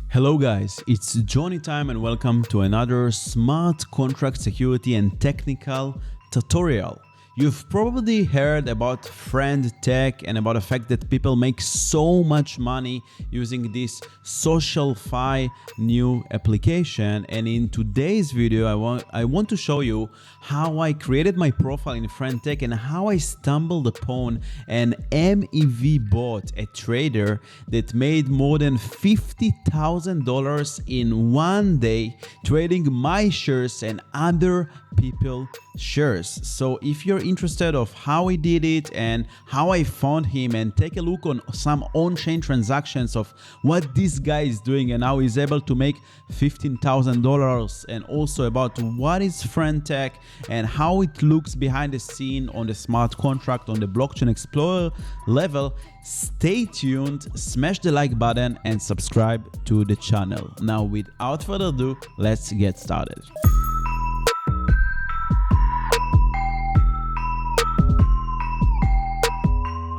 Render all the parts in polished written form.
Hello guys, it's Johnny time and welcome to another smart contract security and technical tutorial. You've probably heard about Friend.Tech and about the fact that people make so much money using this social fi new application, and in today's video I want to show you how I created my profile in Friend.Tech and how I stumbled upon an MEV bot, a trader that made more than $50,000 in one day trading my shares and other people shares. So if you're interested of how he did it and how I found him, and take a look on some on-chain transactions of what this guy is doing and how he's able to make $15,000, and also about what is Friend.Tech and how it looks behind the scene on the smart contract on the blockchain explorer level, stay tuned, smash the like button and subscribe to the channel. Now without further ado, let's get started.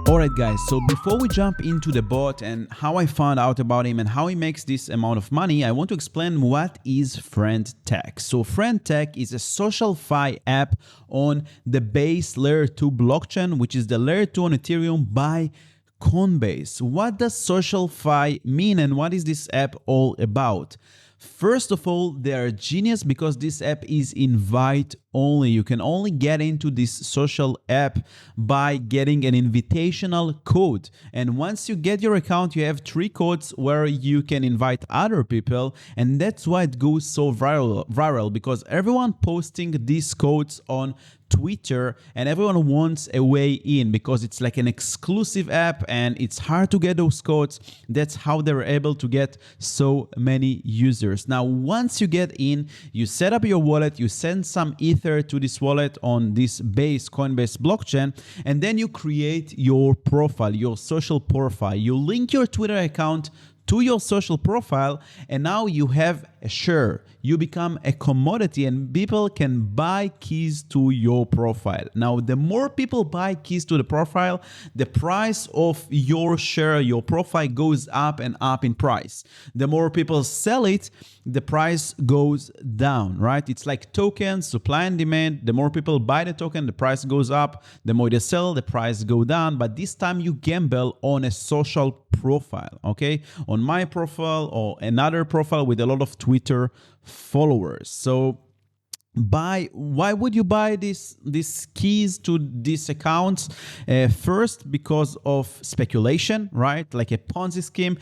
Alright guys, so before we jump into the bot and how I found out about him and how he makes this amount of money, I want to explain what is Friend.Tech. So Friend.Tech is a social fi app on the base layer 2 blockchain, which is the layer 2 on Ethereum by Coinbase. What does social fi mean and what is this app all about? First of all, they are genius because this app is invite only. You can only get into this social app by getting an invitational code. And once you get your account, you have 3 codes where you can invite other people. And that's why it goes so viral because everyone posting these codes on Twitter and everyone wants a way in because it's like an exclusive app and it's hard to get those codes. That's how they're able to get so many users. Now, once you get in, you set up your wallet, you send some Ether to this wallet on this Coinbase blockchain, and then you create your profile, your social profile. You link your Twitter account to your social profile, and now you have a share. You become a commodity and people can buy keys to your profile. Now, the more people buy keys to the profile, the price of your share, your profile goes up and up in price. The more people sell it, the price goes down, right? It's like tokens, supply and demand. The more people buy the token, the price goes up. The more they sell, the price goes down. But this time you gamble on a social profile, okay? On my profile or another profile with a lot of Twitter followers. So why would you buy these keys to these accounts? First, because of speculation, right? Like a Ponzi scheme.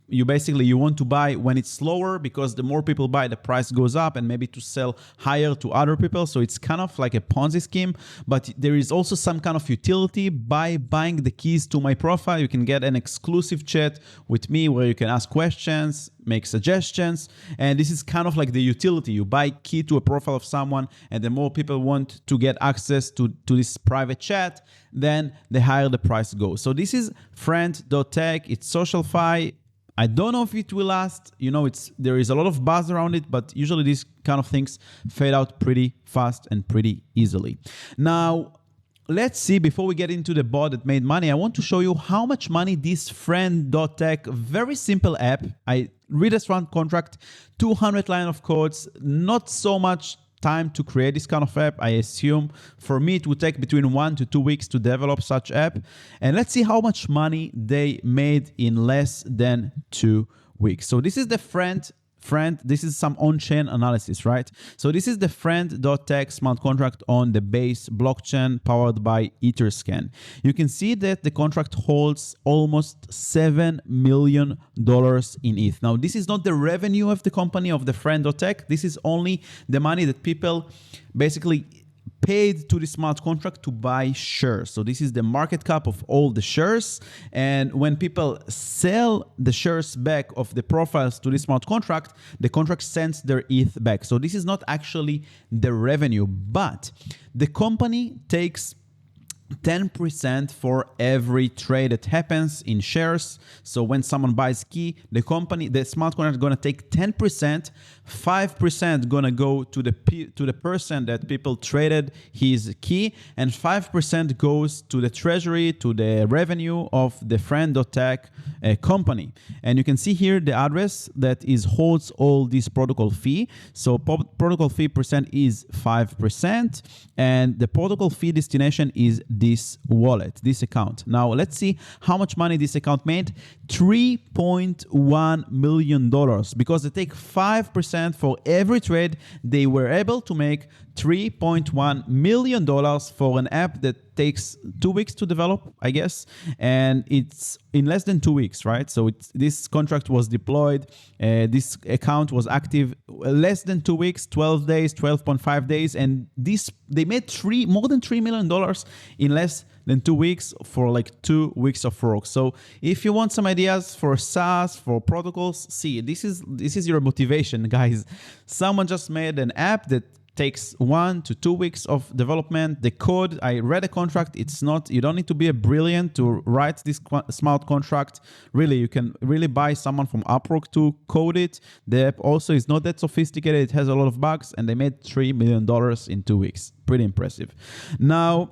You basically want to buy when it's lower because the more people buy, the price goes up, and maybe to sell higher to other people. So it's kind of like a Ponzi scheme, but there is also some kind of utility. By buying the keys to my profile, you can get an exclusive chat with me where you can ask questions, make suggestions, and this is kind of like the utility. You buy key to a profile of someone, and the more people want to get access to this private chat, then the higher the price goes. So this is Friend.Tech. It's social fi. I don't know if it will last. You know, there is a lot of buzz around it, but usually these kind of things fade out pretty fast and pretty easily. Now, let's see, before we get into the bot that made money, I want to show you how much money this Friend.Tech, very simple app. I read a smart contract, 200 line of codes, not so much time to create this kind of app. I assume for me it would take between 1 to 2 weeks to develop such app. And let's see how much money they made in less than 2 weeks. So this is the Friend, this is some on-chain analysis, right? So this is the Friend.Tech smart contract on the base blockchain powered by Etherscan. You can see that the contract holds almost $7 million in ETH. Now, this is not the revenue of the company of the Friend.Tech. This is only the money that people basically paid to the smart contract to buy shares. So this is the market cap of all the shares. And when people sell the shares back of the profiles to the smart contract, the contract sends their ETH back. So this is not actually the revenue, but the company takes 10% for every trade that happens in shares. So when someone buys key, the smart contract is going to take 10%, 5% going to go to the person that people traded his key, and 5% goes to the treasury, to the revenue of the Friend.Tech company. And you can see here the address that holds all this protocol fee. So protocol fee percent is 5%, and the protocol fee destination is this wallet, this account. Now let's see how much money this account made. $3.1 million. Because they take 5% for every trade, they were able to make $3.1 million for an app that takes 2 weeks to develop, I guess, and it's in less than 2 weeks, right? So this contract was deployed, this account was active less than 2 weeks, 12 days, 12.5 days, and they made more than $3 million in less than 2 weeks for like 2 weeks of work. So if you want some ideas for SaaS, for protocols, see, this is your motivation, guys. Someone just made an app that takes 1 to 2 weeks of development. The code, I read a contract. You don't need to be a brilliant to write this smart contract. Really, you can really buy someone from Upwork to code it. The app also is not that sophisticated. It has a lot of bugs, and they made $3 million in 2 weeks. Pretty impressive. Now,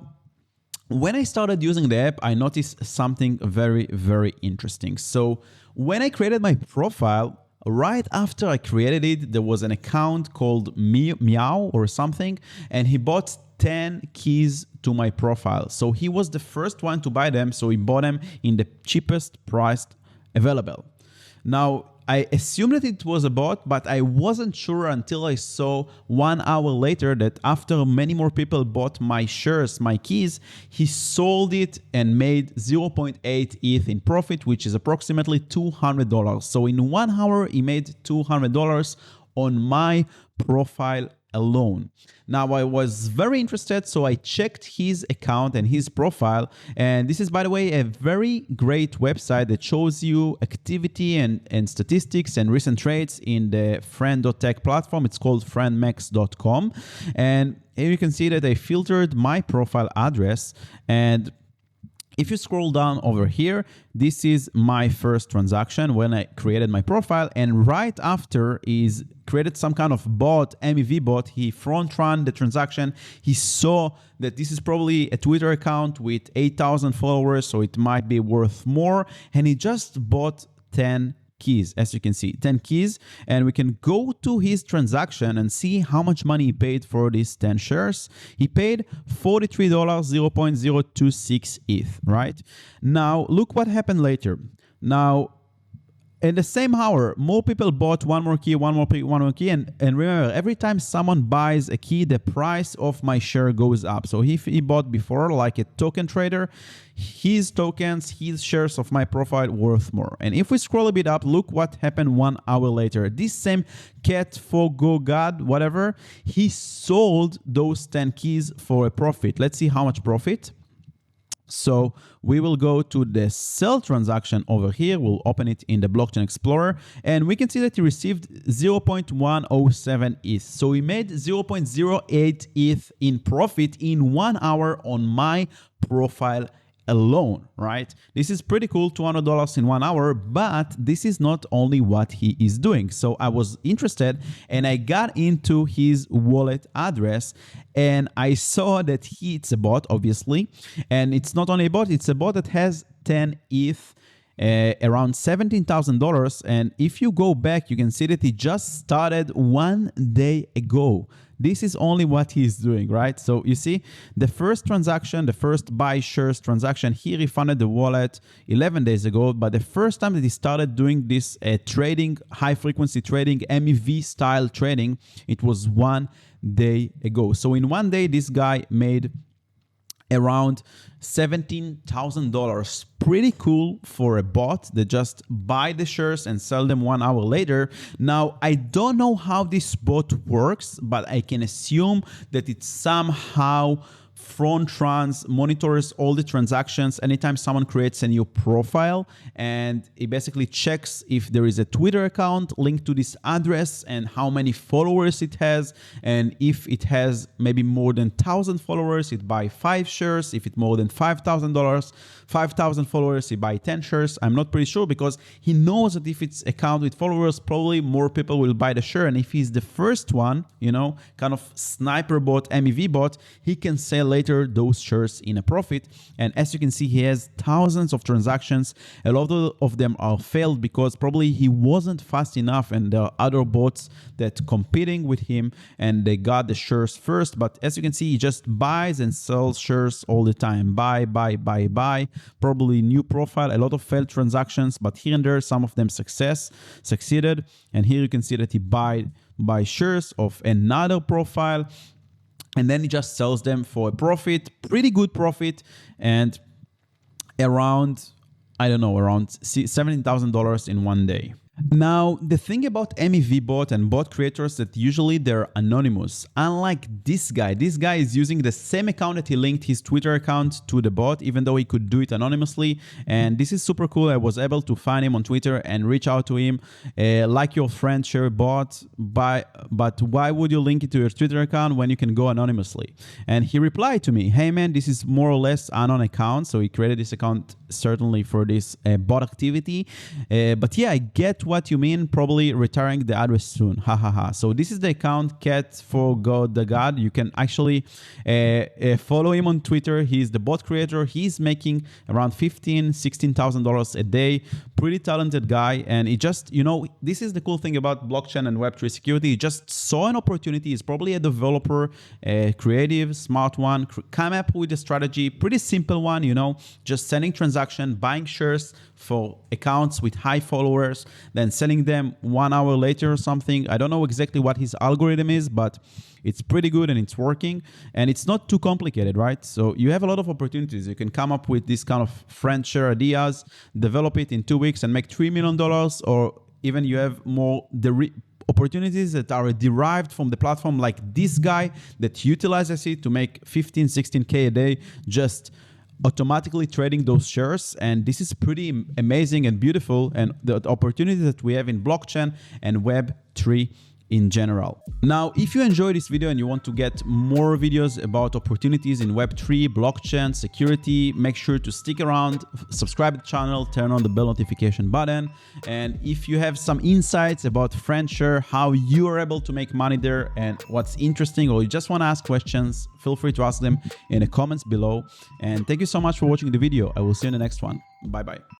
when I started using the app, I noticed something very, very interesting. So when I created my profile, right after I created it, there was an account called Meow or something, and he bought 10 keys to my profile. So he was the first one to buy them, so he bought them in the cheapest price available. Now, I assumed that it was a bot, but I wasn't sure until I saw 1 hour later that after many more people bought my shares, my keys, he sold it and made 0.8 ETH in profit, which is approximately $200. So in 1 hour, he made $200 on my profile alone. Now, I was very interested, so I checked his account and his profile. And this is, by the way, a very great website that shows you activity and statistics and recent trades in the Friend.Tech platform. It's called friendmax.com. And here you can see that I filtered my profile address, and if you scroll down over here, this is my first transaction when I created my profile, and right after is created some kind of bot, MEV bot. He front-ran the transaction. He saw that this is probably a Twitter account with 8,000 followers, so it might be worth more, and he just bought 10 keys, as you can see, 10 keys, and we can go to his transaction and see how much money he paid for these 10 shares. He paid $43, 0.026 ETH, right? Now, look what happened later. Now, in the same hour, more people bought one more key, and remember, every time someone buys a key, the price of my share goes up. So if he bought before, like a token trader, his tokens, his shares of my profile worth more. And if we scroll a bit up, look what happened 1 hour later. This same cat, go god, whatever, he sold those 10 keys for a profit. Let's see how much profit. So we will go to the sell transaction over here. We'll open it in the Blockchain Explorer, and we can see that he received 0.107 ETH. So he made 0.08 ETH in profit in 1 hour on my profile alone, right? This is pretty cool, $200 in 1 hour, but this is not only what he is doing. So I was interested and I got into his wallet address, and I saw that it's a bot, obviously, and it's not only a bot, it's a bot that has 10 ETH, around $17,000. And if you go back, you can see that he just started 1 day ago. This is only what he's doing, right? So you see the first transaction, the first buy shares transaction, he refunded the wallet 11 days ago. But the first time that he started doing this trading, high frequency trading, MEV style trading, it was 1 day ago. So in 1 day, this guy made around $17,000. Pretty cool for a bot that just buy the shares and sell them 1 hour later. Now, I don't know how this bot works, but I can assume that it's somehow front runs, monitors all the transactions anytime someone creates a new profile, and it basically checks if there is a Twitter account linked to this address and how many followers it has, and if it has maybe more than 1,000 followers, it buy 5 shares. If it's more than $5,000 followers, he buy 10 shares. I'm not pretty sure, because he knows that if it's account with followers, probably more people will buy the share, and if he's the first one, you know, kind of sniper bot, MEV bot, he can sell later those shares in a profit. And as you can see, he has thousands of transactions. A lot of them are failed because probably he wasn't fast enough, and there are other bots that competing with him and they got the shares first. But as you can see, he just buys and sells shares all the time. Buy. Probably new profile, a lot of failed transactions, but here and there some of them succeeded. And here you can see that he buy shares of another profile, and then he just sells them for a profit, pretty good profit, and around, I don't know, around $17,000 in one day. Now, the thing about MEV bot and bot creators that usually they're anonymous. Unlike this guy is using the same account that he linked his Twitter account to the bot, even though he could do it anonymously. And this is super cool. I was able to find him on Twitter and reach out to him, like your friend share bot, but why would you link it to your Twitter account when you can go anonymously? And he replied to me, hey man, this is more or less unknown account. So he created this account certainly for this bot activity. But yeah, I get what you mean, probably retiring the address soon, hahaha. So this is the account, Cat for God the God. You can actually follow him on Twitter. He's the bot creator. He's making around $16,000 a day. Pretty talented guy, and he just, you know, this is the cool thing about blockchain and Web3 security. He just saw an opportunity. He's probably a developer, a creative, smart one, come up with a strategy, pretty simple one, you know, just sending transaction, buying shares for accounts with high followers, then selling them 1 hour later or something. I don't know exactly what his algorithm is, but it's pretty good and it's working, and it's not too complicated, right? So you have a lot of opportunities. You can come up with this kind of friend share ideas, develop it in 2 weeks and make $3 million, or even you have more opportunities that are derived from the platform, like this guy that utilizes it to make 15, 16K a day, just automatically trading those shares. And this is pretty amazing and beautiful, and the opportunities that we have in blockchain and Web3 in general. Now, if you enjoyed this video and you want to get more videos about opportunities in Web3, blockchain, security, make sure to stick around, subscribe to the channel, turn on the bell notification button. And if you have some insights about Friend.Share, how you are able to make money there and what's interesting, or you just want to ask questions, feel free to ask them in the comments below. And thank you so much for watching the video. I will see you in the next one. Bye-bye.